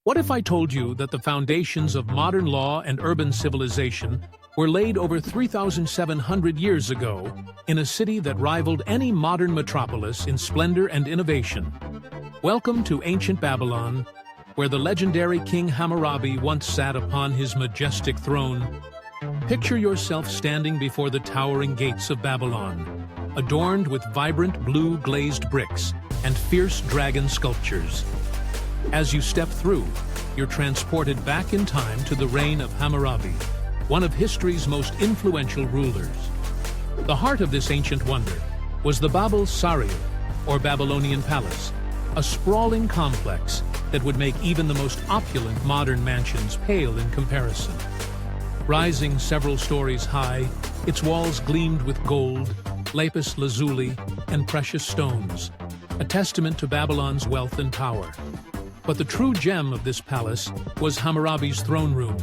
What if I told you that the foundations of modern law and urban civilization were laid over 3,700 years ago in a city that rivaled any modern metropolis in splendor and innovation? Welcome to ancient Babylon, where the legendary King Hammurabi once sat upon his majestic throne. Picture yourself standing before the towering gates of Babylon, adorned with vibrant blue glazed bricks and fierce dragon sculptures. As you step through, you're transported back in time to the reign of Hammurabi, one of history's most influential rulers. The heart of this ancient wonder was the Babel Saria, or Babylonian Palace, a sprawling complex that would make even the most opulent modern mansions pale in comparison. Rising several stories high, its walls gleamed with gold, lapis lazuli, and precious stones, a testament to Babylon's wealth and power. But the true gem of this palace was Hammurabi's throne room.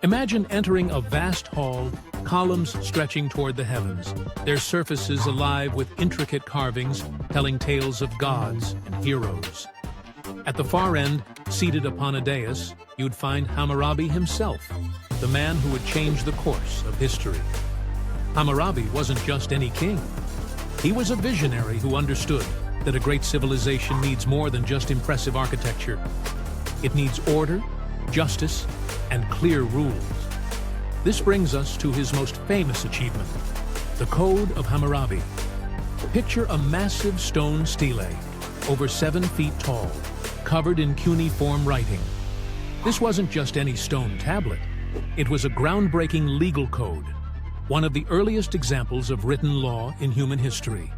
Imagine entering a vast hall, columns stretching toward the heavens, their surfaces alive with intricate carvings telling tales of gods and heroes. At the far end, seated upon a dais, you'd find Hammurabi himself, the man who would change the course of history. Hammurabi wasn't just any king. He was a visionary who understood that a great civilization needs more than just impressive architecture. It needs order, justice, and clear rules. This brings us to his most famous achievement, the Code of Hammurabi. Picture a massive stone stele, over 7 feet tall, covered in cuneiform writing. This wasn't just any stone tablet. It was a groundbreaking legal code, one of the earliest examples of written law in human history.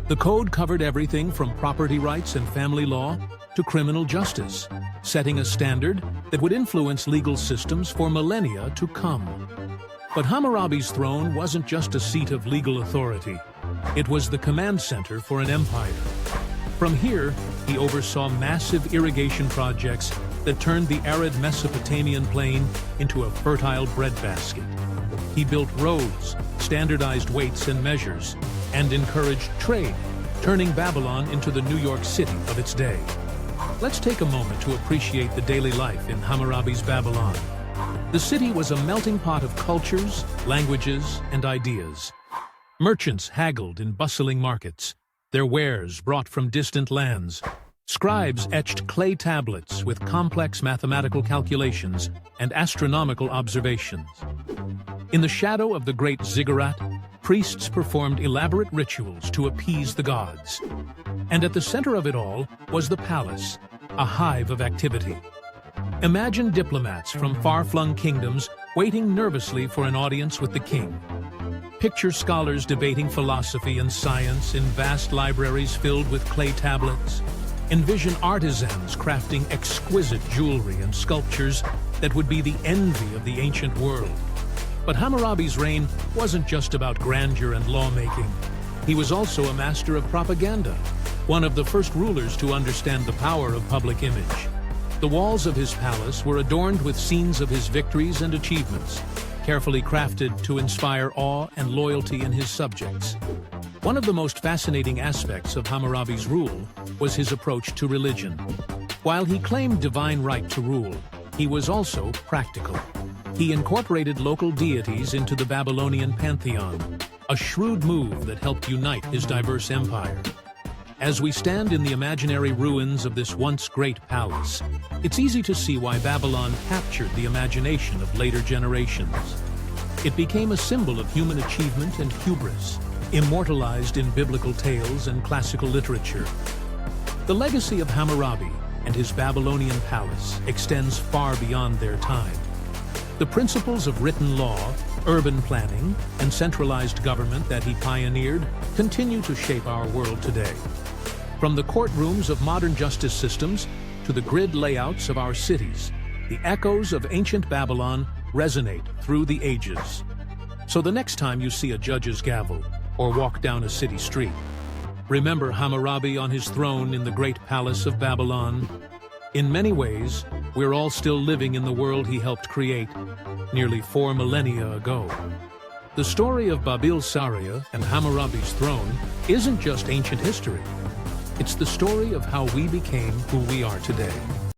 The code covered everything from property rights and family law to criminal justice, setting a standard that would influence legal systems for millennia to come. But Hammurabi's throne wasn't just a seat of legal authority. It was the command center for an empire. From here, he oversaw massive irrigation projects that turned the arid Mesopotamian plain into a fertile breadbasket. He built roads, standardized weights and measures, and encouraged trade, turning Babylon into the New York City of its day. Let's take a moment to appreciate the daily life in Hammurabi's Babylon. The city was a melting pot of cultures, languages, and ideas. Merchants haggled in bustling markets, their wares brought from distant lands. Scribes etched clay tablets with complex mathematical calculations and astronomical observations. In the shadow of the great ziggurat, priests performed elaborate rituals to appease the gods. And at the center of it all was the palace, a hive of activity. Imagine diplomats from far-flung kingdoms waiting nervously for an audience with the king. Picture scholars debating philosophy and science in vast libraries filled with clay tablets. Envision artisans crafting exquisite jewelry and sculptures that would be the envy of the ancient world. But Hammurabi's reign wasn't just about grandeur and lawmaking. He was also a master of propaganda, one of the first rulers to understand the power of public image. The walls of his palace were adorned with scenes of his victories and achievements, carefully crafted to inspire awe and loyalty in his subjects. One of the most fascinating aspects of Hammurabi's rule was his approach to religion. While he claimed divine right to rule, he was also practical. He incorporated local deities into the Babylonian pantheon, a shrewd move that helped unite his diverse empire. As we stand in the imaginary ruins of this once great palace, it's easy to see why Babylon captured the imagination of later generations. It became a symbol of human achievement and hubris, immortalized in biblical tales and classical literature. The legacy of Hammurabi and his Babylonian palace extends far beyond their time. The principles of written law, urban planning, and centralized government that he pioneered continue to shape our world today. From the courtrooms of modern justice systems to the grid layouts of our cities, the echoes of ancient Babylon resonate through the ages. So the next time you see a judge's gavel or walk down a city street, remember Hammurabi on his throne in the great palace of Babylon. In many ways, we're all still living in the world he helped create nearly 4 millennia ago. The story of Babel Saria and Hammurabi's throne isn't just ancient history. It's the story of how we became who we are today.